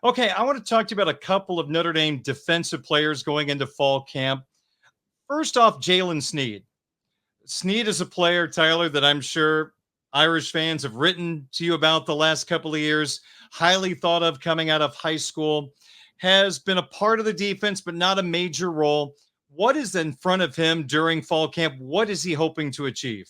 Okay, I want to talk to you about a couple of Notre Dame defensive players going into fall camp. First off, Jaylen Sneed. Sneed is a player, Tyler, that I'm sure Irish fans have written to you about the last couple of years. Highly thought of coming out of high school, has been a part of the defense, but not a major role. What is in front of him during fall camp? What is he hoping to achieve?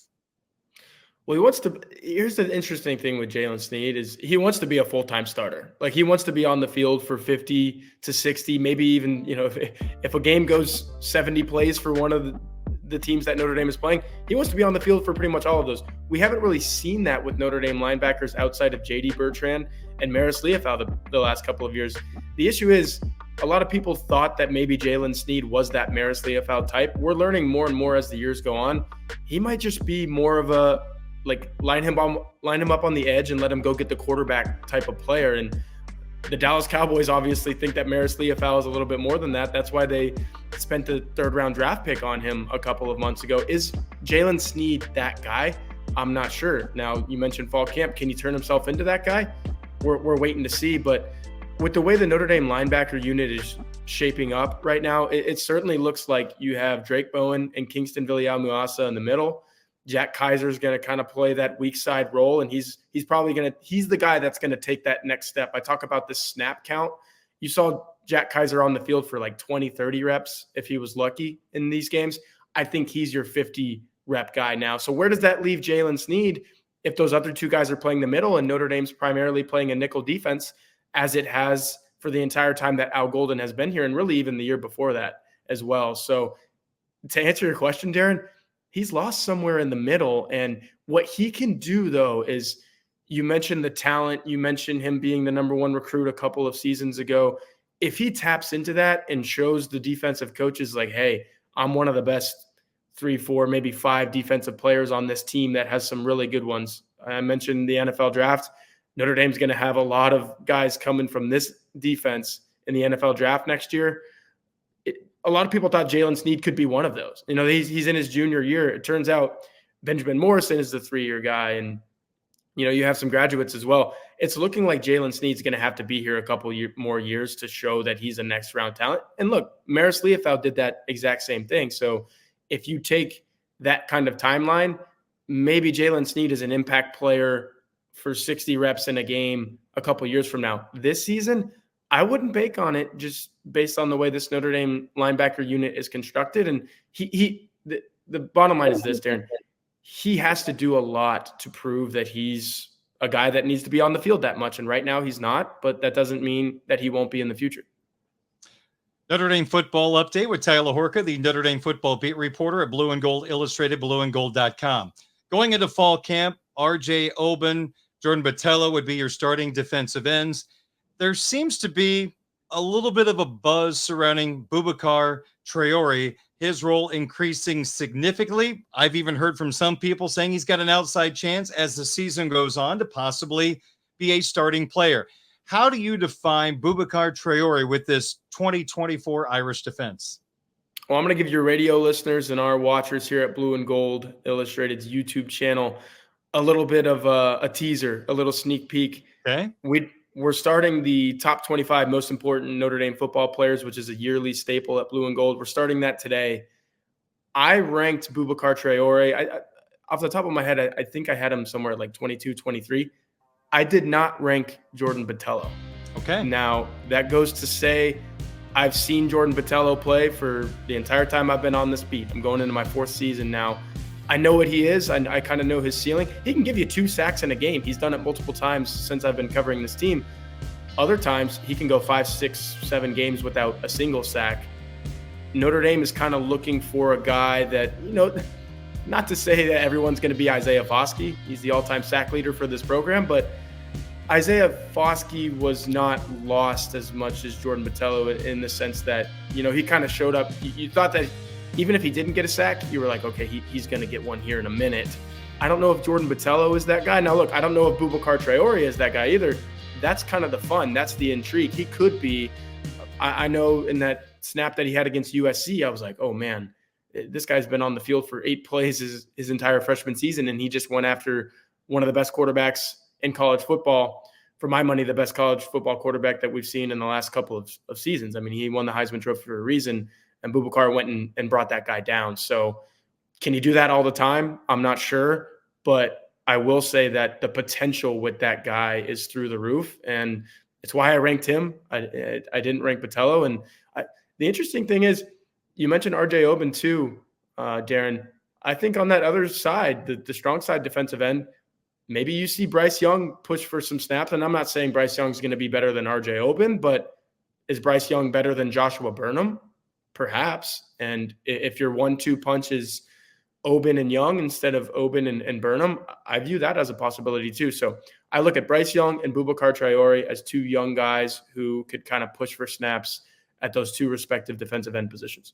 Well, he wants to. Here's the interesting thing with Jaylen Sneed is he wants to be a full-time starter. Like he wants to be on the field for 50 to 60, maybe even if a game goes 70 plays for one of the teams that Notre Dame is playing, he wants to be on the field for pretty much all of those. We haven't really seen that with Notre Dame linebackers outside of J.D. Bertrand and Maris Leofau the last couple of years. The issue is a lot of people thought that maybe Jaylen Sneed was that Maris Leofau type. We're learning more and more as the years go on. He might just be more of a line him up on the edge and let him go get the quarterback type of player. And the Dallas Cowboys obviously think that Maris Leofau is a little bit more than that. That's why they spent the third-round draft pick on him a couple of months ago. Is Jaylen Sneed that guy? I'm not sure. Now, you mentioned fall camp. Can he turn himself into that guy? We're waiting to see. But with the way the Notre Dame linebacker unit is shaping up right now, it certainly looks like you have Drake Bowen and Kingston Villial-Muasa in the middle. Jack Kaiser is going to kind of play that weak side role, and he's the guy that's going to take that next step. I talk about this snap count. You saw Jack Kaiser on the field for like 20, 30 reps if he was lucky in these games. I think he's your 50 rep guy now. So where does that leave Jaylen Sneed if those other two guys are playing the middle and Notre Dame's primarily playing a nickel defense as it has for the entire time that Al Golden has been here, and really even the year before that as well. So to answer your question, Darren, he's lost somewhere in the middle. And what he can do, though, is you mentioned the talent. You mentioned him being the number one recruit a couple of seasons ago. If he taps into that and shows the defensive coaches like, hey, I'm one of the best 3, 4, maybe 5 defensive players on this team that has some really good ones. I mentioned the NFL draft. Notre Dame's going to have a lot of guys coming from this defense in the NFL draft next year. A lot of people thought Jaylen Sneed could be one of those. He's in his junior year. It turns out Benjamin Morrison is the 3-year guy, and you have some graduates as well. It's looking like Jaylen Sneed's going to have to be here a couple more years to show that he's a next round talent. And look, Maris Leofau did that exact same thing. So if you take that kind of timeline, maybe Jaylen Sneed is an impact player for 60 reps in a game a couple years from now. This season, I wouldn't bake on it just based on the way this Notre Dame linebacker unit is constructed. And the bottom line is this, Darren. He has to do a lot to prove that he's a guy that needs to be on the field that much. And right now he's not, but that doesn't mean that he won't be in the future. Notre Dame football update with Tyler Horka, the Notre Dame football beat reporter at Blue and Gold Illustrated, blueandgold.com. Going into fall camp, RJ Oben, Jordan Botelho would be your starting defensive ends. There seems to be a little bit of a buzz surrounding Boubacar Traore, his role increasing significantly. I've even heard from some people saying he's got an outside chance as the season goes on to possibly be a starting player. How do you define Boubacar Traore with this 2024 Irish defense? Well, I'm going to give your radio listeners and our watchers here at Blue and Gold Illustrated's YouTube channel a little bit of a teaser, a little sneak peek. Okay. We're starting the top 25 most important Notre Dame football players, which is a yearly staple at Blue and Gold. We're starting that today. I ranked Boubacar Traore. Off the top of my head, I think I had him somewhere at like 22, 23. I did not rank Jordan Botelho. Okay. Now, that goes to say I've seen Jordan Botelho play for the entire time I've been on this beat. I'm going into my 4th season now. I know what he is. I kind of know his ceiling. He can give you 2 sacks in a game. He's done it multiple times since I've been covering this team. Other times, he can go 5, 6, 7 games without a single sack. Notre Dame is kind of looking for a guy that, not to say that everyone's going to be Isaiah Foskey. He's the all-time sack leader for this program, but Isaiah Foskey was not lost as much as Jordan Botelho in the sense that, he kind of showed up. You thought that even if he didn't get a sack, you were like, okay, he's going to get one here in a minute. I don't know if Jordan Botelho is that guy. Now, look, I don't know if Boubacar Traore is that guy either. That's kind of the fun. That's the intrigue. He could be. I know in that snap that he had against USC, I was like, oh, man, this guy's been on the field for 8 plays his entire freshman season, and he just went after one of the best quarterbacks in college football. for my money, the best college football quarterback that we've seen in the last couple of seasons. I mean, he won the Heisman Trophy for a reason, and Boubacar went and brought that guy down. So can you do that all the time? I'm not sure, but I will say that the potential with that guy is through the roof, and it's why I ranked him. I didn't rank Botelho. And the interesting thing is, you mentioned RJ Oben too, Darren. I think on that other side, the strong side defensive end, maybe you see Bryce Young push for some snaps. And I'm not saying Bryce Young's going to be better than RJ Oben, but is Bryce Young better than Joshua Burnham? Perhaps. And if your 1-2 punch is Oben and Young instead of Oben and Burnham, I view that as a possibility too. So I look at Bryce Young and Boubacar Traore as two young guys who could kind of push for snaps at those two respective defensive end positions.